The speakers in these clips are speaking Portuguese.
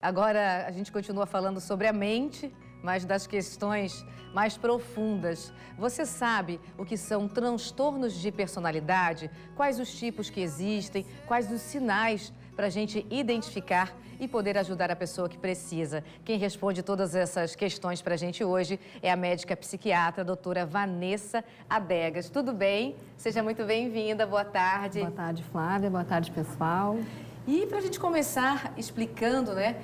Agora a gente continua falando sobre a mente, mas das questões mais profundas. Você sabe o que são transtornos de personalidade? Quais os tipos que existem? Quais os sinais para a gente identificar e poder ajudar a pessoa que precisa? Quem responde todas essas questões para a gente hoje é a médica psiquiatra, a doutora Vanessa Adegas. Tudo bem? Seja muito bem-vinda, boa tarde. Boa tarde, Flávia, boa tarde, pessoal. E para a gente começar explicando, né,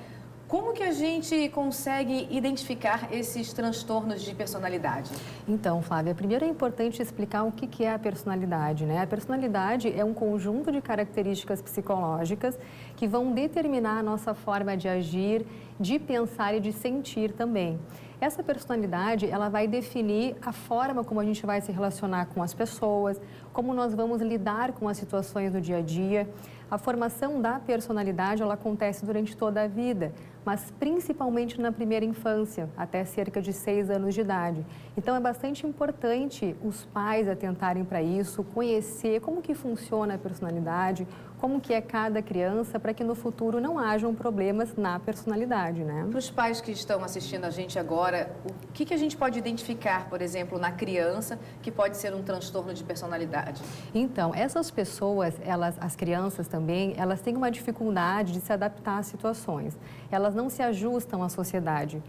como que a gente consegue identificar esses transtornos de personalidade? Então, Flávia, primeiro é importante explicar o que é a personalidade, né? A personalidade é um conjunto de características psicológicas que vão determinar a nossa forma de agir, de pensar e de sentir também. Essa personalidade, ela vai definir a forma como a gente vai se relacionar com as pessoas, como nós vamos lidar com as situações do dia a dia. A formação da personalidade, ela acontece durante toda a vida, mas principalmente na primeira infância, até cerca de 6 anos de idade. Então, é bastante importante os pais atentarem para isso, conhecer como que funciona a personalidade, como que é cada criança, para que no futuro não hajam problemas na personalidade, né? Para os pais que estão assistindo a gente agora, o que a gente pode identificar, por exemplo, na criança, que pode ser um transtorno de personalidade? Então, essas pessoas, as crianças também, elas têm uma dificuldade de se adaptar às situações. Elas não se ajustam à sociedade.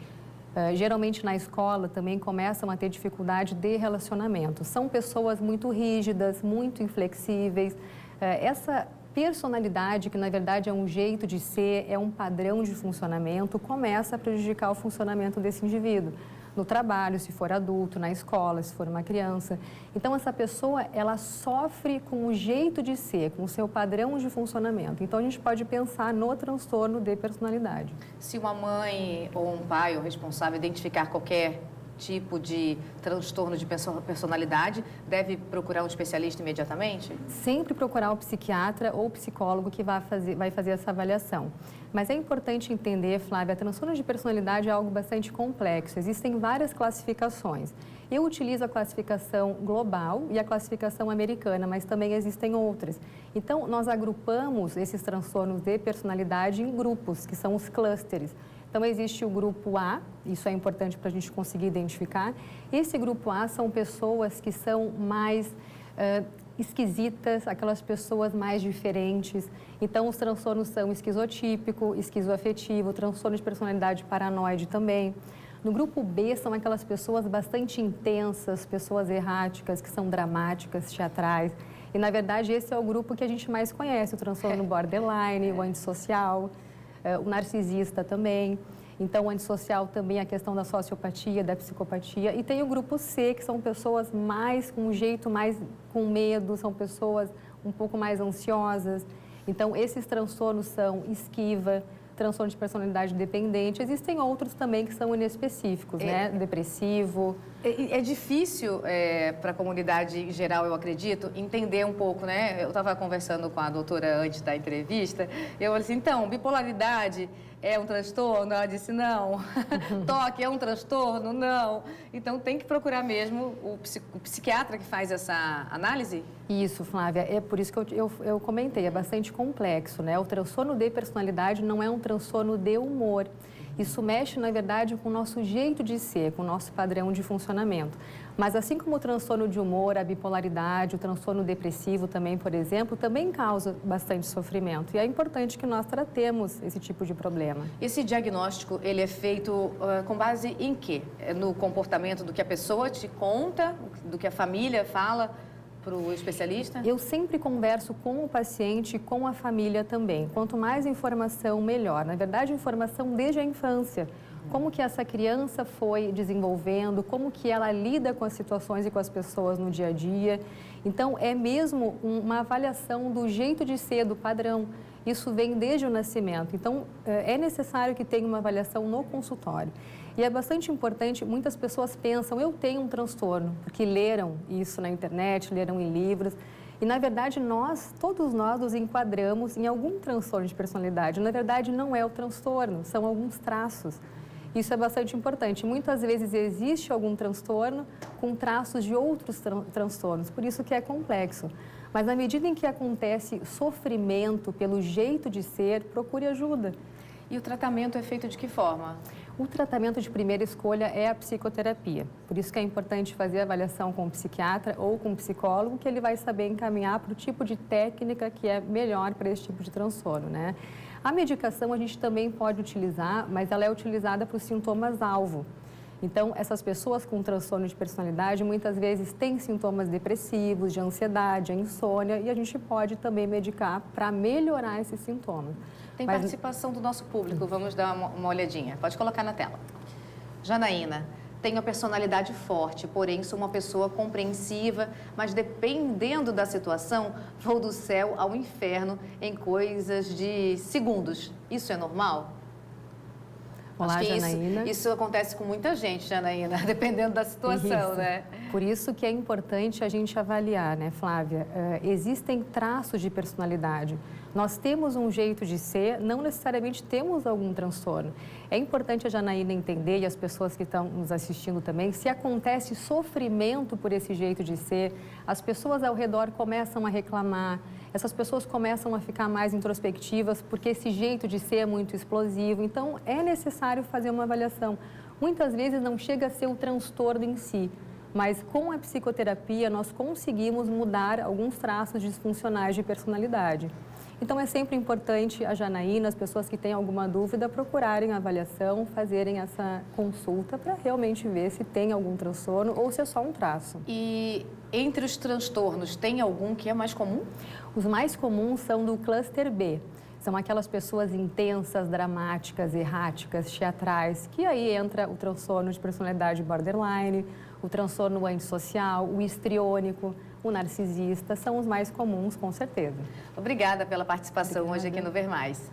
Geralmente na escola também começam a ter dificuldade de relacionamento. São pessoas muito rígidas, muito inflexíveis. Essa personalidade, que na verdade é um jeito de ser, é um padrão de funcionamento, começa a prejudicar o funcionamento desse indivíduo. No trabalho, se for adulto, na escola, se for uma criança. Então, essa pessoa, ela sofre com o jeito de ser, com o seu padrão de funcionamento. Então, a gente pode pensar no transtorno de personalidade. Se uma mãe ou um pai ou responsável identificar qualquer tipo de transtorno de personalidade, deve procurar um especialista imediatamente? Sempre procurar o psiquiatra ou o psicólogo que vai fazer essa avaliação. Mas é importante entender, Flávia, transtorno de personalidade é algo bastante complexo. Existem várias classificações. Eu utilizo a classificação global e a classificação americana, mas também existem outras. Então, nós agrupamos esses transtornos de personalidade em grupos, que são os clusters. Então, existe o grupo A, isso é importante para a gente conseguir identificar. Esse grupo A são pessoas que são mais esquisitas, aquelas pessoas mais diferentes. Então, os transtornos são esquizotípico, esquizoafetivo, transtorno de personalidade paranoide também. No grupo B, são aquelas pessoas bastante intensas, pessoas erráticas, que são dramáticas, teatrais. E, na verdade, esse é o grupo que a gente mais conhece, o transtorno borderline, o antissocial. O narcisista também. Então, o antissocial também, a questão da sociopatia, da psicopatia. E tem o grupo C, que são pessoas mais com um jeito mais com medo, são pessoas um pouco mais ansiosas. Então, esses transtornos são esquiva, transtorno de personalidade dependente. Existem outros também que são inespecíficos, né? Depressivo. É difícil para a comunidade em geral, eu acredito, entender um pouco, né? Eu estava conversando com a doutora antes da entrevista, eu falei assim, então, bipolaridade é um transtorno? Ela disse, não. Toque é um transtorno? Não. Então, tem que procurar mesmo o psiquiatra que faz essa análise? Isso, Flávia. É por isso que eu comentei, é bastante complexo, né? O transtorno de personalidade não é um transtorno de humor. Isso mexe, na verdade, com o nosso jeito de ser, com o nosso padrão de funcionamento. Mas assim como o transtorno de humor, a bipolaridade, o transtorno depressivo também, por exemplo, também causa bastante sofrimento. E é importante que nós tratemos esse tipo de problema. Esse diagnóstico, ele é feito com base em quê? No comportamento do que a pessoa te conta, do que a família fala para o especialista? Eu sempre converso com o paciente e com a família também. Quanto mais informação, melhor. Na verdade, informação desde a infância. Como que essa criança foi desenvolvendo, como que ela lida com as situações e com as pessoas no dia a dia. Então, é mesmo uma avaliação do jeito de ser, do padrão. Isso vem desde o nascimento. Então, é necessário que tenha uma avaliação no consultório. E é bastante importante, muitas pessoas pensam, eu tenho um transtorno, porque leram isso na internet, leram em livros. E, na verdade, todos nós nos enquadramos em algum transtorno de personalidade. Na verdade, não é o transtorno, são alguns traços. Isso é bastante importante. Muitas vezes existe algum transtorno com traços de outros transtornos, por isso que é complexo. Mas na medida em que acontece sofrimento pelo jeito de ser, procure ajuda. E o tratamento é feito de que forma? O tratamento de primeira escolha é a psicoterapia. Por isso que é importante fazer a avaliação com o psiquiatra ou com o psicólogo, que ele vai saber encaminhar para o tipo de técnica que é melhor para esse tipo de transtorno, né? A medicação a gente também pode utilizar, mas ela é utilizada para os sintomas-alvo. Então, essas pessoas com transtorno de personalidade muitas vezes têm sintomas depressivos, de ansiedade, insônia, e a gente pode também medicar para melhorar esses sintomas. Tem participação do nosso público, vamos dar uma olhadinha. Pode colocar na tela. Janaína, tenho a personalidade forte, porém sou uma pessoa compreensiva, mas dependendo da situação, vou do céu ao inferno em coisas de segundos. Isso é normal? Olá, acho que Janaína. Isso acontece com muita gente, Janaína, dependendo da situação, né? Por isso que é importante a gente avaliar, né, Flávia? Existem traços de personalidade. Nós temos um jeito de ser, não necessariamente temos algum transtorno. É importante a Janaína entender, e as pessoas que estão nos assistindo também, se acontece sofrimento por esse jeito de ser, as pessoas ao redor começam a reclamar, essas pessoas começam a ficar mais introspectivas porque esse jeito de ser é muito explosivo. Então, é necessário fazer uma avaliação. Muitas vezes não chega a ser o transtorno em si, mas com a psicoterapia nós conseguimos mudar alguns traços disfuncionais de personalidade. Então, é sempre importante a Janaína, as pessoas que têm alguma dúvida, procurarem a avaliação, fazerem essa consulta para realmente ver se tem algum transtorno ou se é só um traço. E entre os transtornos, tem algum que é mais comum? Os mais comuns são do cluster B. São aquelas pessoas intensas, dramáticas, erráticas, teatrais, que aí entra o transtorno de personalidade borderline, o transtorno antissocial, o histriônico, o narcisista, são os mais comuns, com certeza. Obrigada pela participação hoje aqui no Ver Mais.